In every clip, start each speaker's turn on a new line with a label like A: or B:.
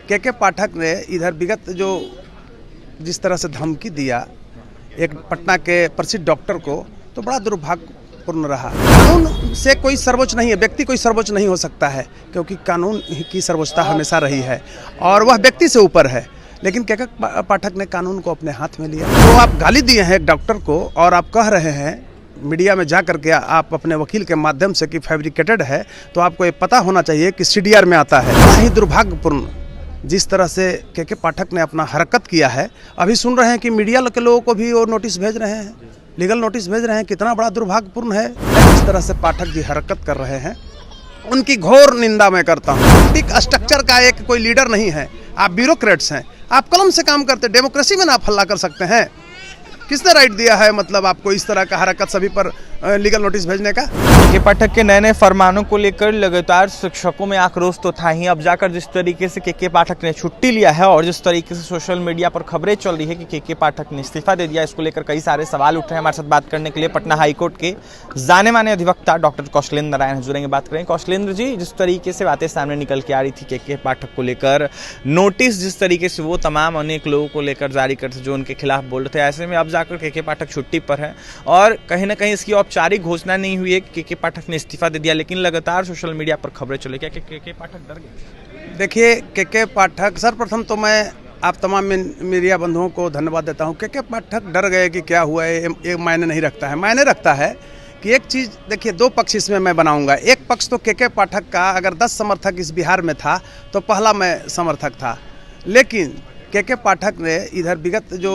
A: के पाठक ने इधर विगत जो जिस तरह से धमकी दिया एक पटना के प्रसिद्ध डॉक्टर को, तो बड़ा दुर्भाग्यपूर्ण रहा। कानून से कोई सर्वोच्च नहीं है, व्यक्ति कोई सर्वोच्च नहीं हो सकता है, क्योंकि कानून की सर्वोच्चता हमेशा रही है और वह व्यक्ति से ऊपर है। लेकिन के पाठक ने कानून को अपने हाथ में लिया। तो आप गाली दिए हैं एक डॉक्टर को और आप कह रहे हैं मीडिया में जा करके आप अपने वकील के माध्यम से कि फैब्रिकेटेड है, तो आपको ये पता होना चाहिए कि सीडीआर में आता है। बड़ा ही दुर्भाग्यपूर्ण जिस तरह से के पाठक ने अपना हरकत किया है। अभी सुन रहे हैं कि मीडिया के लोगों को भी वो नोटिस भेज रहे हैं, लीगल नोटिस भेज रहे हैं। कितना बड़ा दुर्भाग्यपूर्ण है जिस तरह से पाठक जी हरकत कर रहे हैं, उनकी घोर निंदा मैं करता हूँ। एक स्ट्रक्चर का एक कोई लीडर नहीं है, आप ब्यूरोक्रेट्स हैं, आप कलम से काम करते। डेमोक्रेसी में ना आप हल्ला कर सकते हैं? किसने राइट दिया है मतलब आपको इस तरह का हरकत सभी पर लीगल नोटिस भेजने का?
B: के पाठक के नए नए फरमानों को लेकर लगातार शिक्षकों में आक्रोश तो था ही। अब जाकर जिस तरीके से के पाठक ने छुट्टी लिया है और जिस तरीके से सोशल मीडिया पर खबरें चल रही है कि के पाठक ने इस्तीफा दे दिया, इसको लेकर कई सारे सवाल उठ रहे हैं। हमारे साथ बात करने के लिए पटना हाईकोर्ट के जाने माने अधिवक्ता डॉक्टर कौशलेंद्र नारायण जुड़ेंगे। बात करें कौशलेंद्र जी, जिस तरीके से बातें सामने निकल के आ रही थी के पाठक को लेकर, नोटिस जिस तरीके से वो तमाम अनेक लोगों को लेकर जारी करते जो उनके खिलाफ बोल रहे थे, ऐसे में अब जाकर के पाठक छुट्टी पर है और कहीं ना कहीं इसकी औपचारिक घोषणा नहीं हुई है कि के पाठक ने इस्तीफा दे दिया, लेकिन लगातार सोशल मीडिया पर खबरें चले। क्या के पाठक डर गए?
A: देखिए, के पाठक, सर्वप्रथम तो मैं आप तमाम मीडिया बंधुओं को धन्यवाद देता हूं। के पाठक डर गए कि क्या हुआ है, ये मायने नहीं रखता है। मायने रखता है कि एक चीज़ देखिए, दो पक्ष इसमें मैं बनाऊंगा। एक पक्ष तो के पाठक का, अगर 10 समर्थक इस बिहार में था तो पहला मैं समर्थक था। लेकिन के पाठक ने इधर विगत जो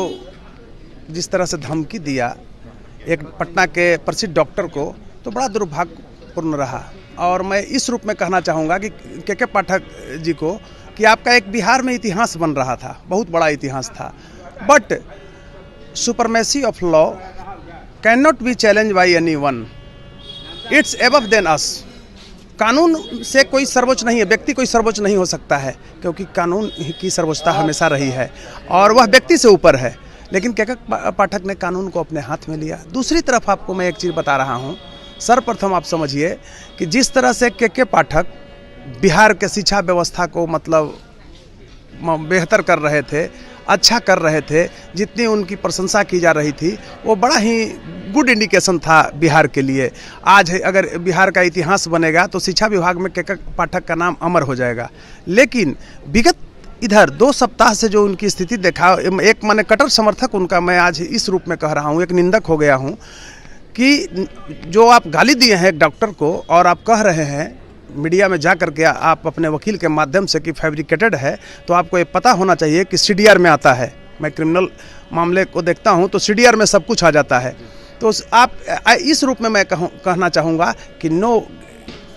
A: जिस तरह से धमकी दिया एक पटना के प्रसिद्ध डॉक्टर को, तो बड़ा दुर्भाग्यपूर्ण रहा। और मैं इस रूप में कहना चाहूँगा कि के पाठक जी को कि आपका एक बिहार में इतिहास बन रहा था, बहुत बड़ा इतिहास था। But supremacy of law can not be challenge by any one, it's above than us. कानून से कोई सर्वोच्च नहीं है, व्यक्ति कोई सर्वोच्च नहीं हो सकता है, क्योंकि कानून की सर्वोच्चता हमेशा रही है और वह व्यक्ति से ऊपर है। लेकिन के पाठक ने कानून को अपने हाथ में लिया। दूसरी तरफ आपको मैं एक चीज़ बता रहा हूँ। सर्वप्रथम आप समझिए कि जिस तरह से के पाठक बिहार के शिक्षा व्यवस्था को मतलब बेहतर कर रहे थे, अच्छा कर रहे थे, जितनी उनकी प्रशंसा की जा रही थी, वो बड़ा ही गुड इंडिकेशन था बिहार के लिए। आज अगर बिहार का इतिहास बनेगा तो शिक्षा विभाग में के पाठक का नाम अमर हो जाएगा। लेकिन विगत इधर 2 सप्ताह से जो उनकी स्थिति देखा, एक मैंने कट्टर समर्थक उनका मैं आज इस रूप में कह रहा हूँ, एक निंदक हो गया हूँ कि जो आप गाली दिए हैं एक डॉक्टर को और आप कह रहे हैं मीडिया में जा करके आप अपने वकील के माध्यम से कि फैब्रिकेटेड है, तो आपको ये पता होना चाहिए कि सीडीआर में आता है। मैं क्रिमिनल मामले को देखता हूँ तो सीडीआर में सब कुछ आ जाता है। तो आप इस रूप में मैं कहना चाहूँगा कि no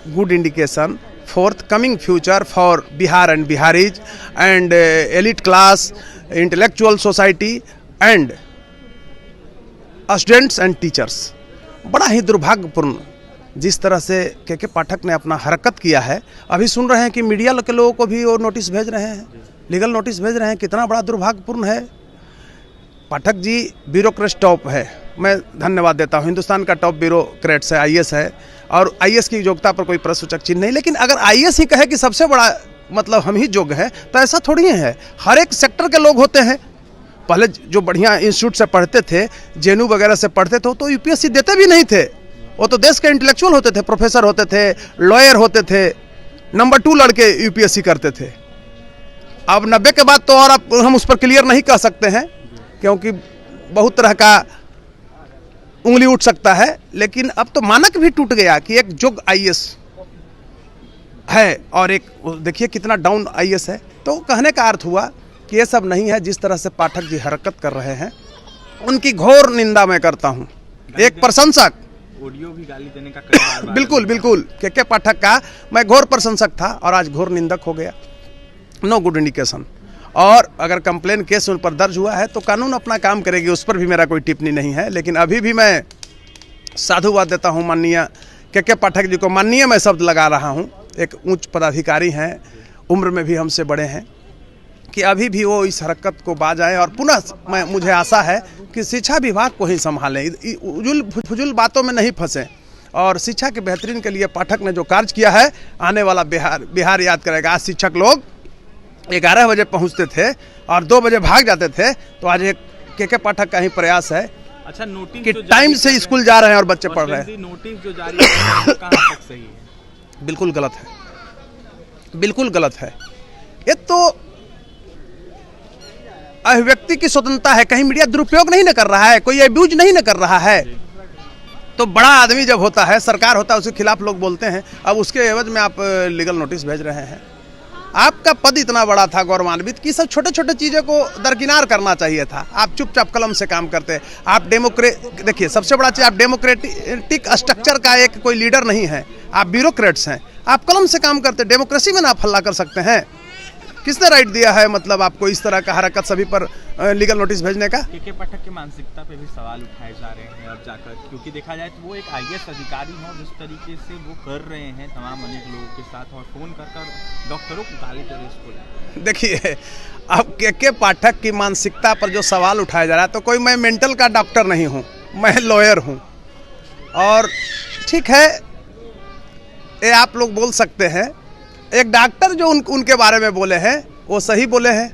A: good indication forthcoming future for Bihar and Biharis and elite class, intellectual society and students and teachers। बड़ा ही दुर्भाग्यपूर्ण जिस तरह से के पाठक ने अपना हरकत किया है। अभी सुन रहे हैं कि मीडिया के लोगों को भी वो नोटिस भेज रहे हैं, लीगल नोटिस भेज रहे हैं। कितना बड़ा दुर्भाग्यपूर्ण है। पाठक जी ब्यूरोक्रेट टॉप है, मैं धन्यवाद देता हूँ। हिंदुस्तान का टॉप ब्यूरोक्रेट्स है, आईएएस है, और आईएएस की योग्यता पर कोई प्रश्नसूचक चिन्ह नहीं। लेकिन अगर आईएएस ही कहे कि सबसे बड़ा मतलब हम ही योग्य हैं, तो ऐसा थोड़ी है। हर एक सेक्टर के लोग होते हैं। पहले जो बढ़िया इंस्टीट्यूट से पढ़ते थे, जेएनयू वगैरह से पढ़ते थे, तो यूपीएससी देते भी नहीं थे। वो तो देश के इंटेलेक्चुअल होते थे, प्रोफेसर होते थे, लॉयर होते थे, नंबर 2 लड़के यूपीएससी करते थे। अब 90 के बाद तो और अब हम उस पर क्लियर नहीं कह सकते हैं, क्योंकि बहुत तरह का उंगली उठ सकता है। लेकिन अब तो मानक भी टूट गया कि एक जोग आईएएस है और एक देखिए कितना डाउन आईएएस है। तो कहने का अर्थ हुआ कि ये सब नहीं है। जिस तरह से पाठक जी हरकत कर रहे हैं, उनकी घोर निंदा मैं करता हूं। एक प्रशंसक,
B: ऑडियो भी गाली देने का
A: बिल्कुल बिल्कुल के पाठक का मैं घोर प्रशंसक था और आज घोर निंदक हो गया। No good indication. और अगर कंप्लेन केस उन पर दर्ज हुआ है तो कानून अपना काम करेगी, उस पर भी मेरा कोई टिप्पणी नहीं है। लेकिन अभी भी मैं साधुवाद देता हूं माननीय के पाठक जी को। माननीय मैं शब्द लगा रहा हूं, एक उच्च पदाधिकारी हैं, उम्र में भी हमसे बड़े हैं, कि अभी भी वो इस हरकत को बाज आए और पुनः मुझे आशा है कि शिक्षा विभाग को ही संभालें, फजूल बातों में नहीं फंसें और शिक्षा के बेहतरीन के लिए पाठक ने जो कार्य किया है, आने वाला बिहार याद करेगा। आज शिक्षक लोग 11 बजे पहुंचते थे और 2 बजे भाग जाते थे। तो आज एक के पाठक का ही प्रयास है
B: अच्छा नोटिस
A: कि टाइम से स्कूल जा रहे हैं और बच्चे पढ़ रहे हैं।
B: नोटिस जो जारी है कहां तक सही है?
A: बिल्कुल गलत है, बिल्कुल गलत है। ये तो अभिव्यक्ति की स्वतंत्रता है, कहीं मीडिया दुरुपयोग नहीं न कर रहा है, कोई अब्यूज नहीं न कर रहा है। तो बड़ा आदमी जब होता है, सरकार होता है, उसके खिलाफ लोग बोलते हैं। अब उसके एवज में आप लीगल नोटिस भेज रहे हैं। आपका पद इतना बड़ा था गौरवान्वित कि सब छोटे छोटे चीज़ों को दरकिनार करना चाहिए था। आप चुपचाप कलम से काम करते। आप देखिए सबसे बड़ा चीज़, आप डेमोक्रेटिक स्ट्रक्चर का एक कोई लीडर नहीं है, आप ब्यूरोक्रेट्स हैं। आप कलम से काम करते, डेमोक्रेसी में ना आप हल्ला कर सकते हैं। किसने राइट दिया है मतलब आपको इस तरह का हरकत सभी पर लीगल नोटिस भेजने का?
B: के पाठक की मानसिकता पे भी सवाल उठाए जा रहे हैं अब जाकर, क्योंकि देखा जाए तो वो एक IAS अधिकारी हो, जिस तरीके से वो कर रहे हैं तमाम अनेक लोगों के साथ और फोन कर डॉक्टरों को गाली दे रहे स्कूल।
A: देखिए अब के पाठक की मानसिकता पर जो सवाल उठाया जा रहा है, तो कोई मैं मेंटल का डॉक्टर नहीं हूँ, मैं लॉयर हूँ। और ठीक है, ये आप लोग बोल सकते हैं। एक डॉक्टर जो उनके बारे में बोले हैं वो सही बोले हैं।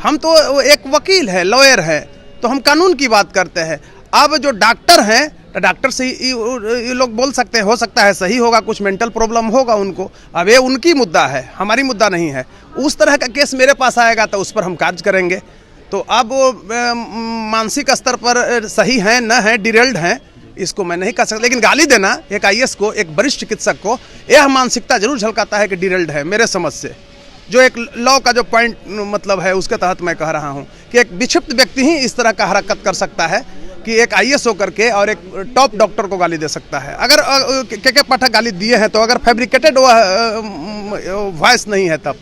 A: हम तो एक वकील है, लॉयर है, तो हम कानून की बात करते हैं। अब जो डॉक्टर हैं, तो डॉक्टर से ये लोग बोल सकते हैं, हो सकता है सही होगा, कुछ मेंटल प्रॉब्लम होगा उनको। अब ये उनकी मुद्दा है, हमारी मुद्दा नहीं है। उस तरह का केस मेरे पास आएगा तो उस पर हम कार्य करेंगे। तो अब मानसिक स्तर पर सही हैं न है, डिरेल्ड हैं, इसको मैं नहीं कह सकता। लेकिन गाली देना एक IAS को, एक वरिष्ठ चिकित्सक को, यह मानसिकता जरूर झलकाता है कि डिरेल्ड है मेरे समझ से। जो एक लॉ का जो पॉइंट मतलब है उसके तहत मैं कह रहा हूं कि एक विक्षिप्त व्यक्ति ही इस तरह का हरकत कर सकता है कि एक IAS होकर के और एक टॉप डॉक्टर को गाली दे सकता है। अगर के पाठक गाली दिए हैं तो अगर फैब्रिकेटेड वॉइस नहीं है तब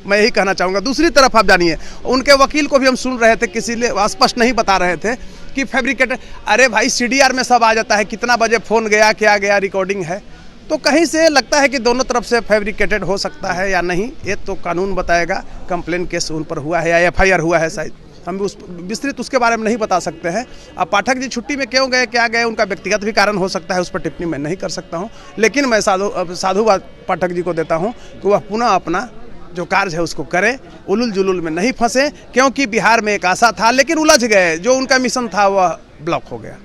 A: मैं यही कहना चाहूँगा। दूसरी तरफ आप जानिए, उनके वकील को भी हम सुन रहे थे, किसी ने स्पष्ट नहीं बता रहे थे कि फैब्रिकेटेड। अरे भाई CDR में सब आ जाता है, कितना बजे फ़ोन गया, क्या गया, रिकॉर्डिंग है। तो कहीं से लगता है कि दोनों तरफ से फैब्रिकेटेड हो सकता है या नहीं, ये तो कानून बताएगा। कंप्लेन केस उन पर हुआ है या FIR हुआ है शायद, हम उस विस्तृत उसके बारे में नहीं बता सकते हैं। अब पाठक जी छुट्टी में क्यों गए, क्या गए, उनका व्यक्तिगत भी कारण हो सकता है, उस पर टिप्पणी मैं नहीं कर सकता हूँ। लेकिन मैं साधुवाद पाठक जी को देता हूँ कि वह पुनः अपना जो कार्य है उसको करें, उलुल जुलुल में नहीं फंसे। क्योंकि बिहार में एक आशा था लेकिन उलझ गए, जो उनका मिशन था वह ब्लॉक हो गया।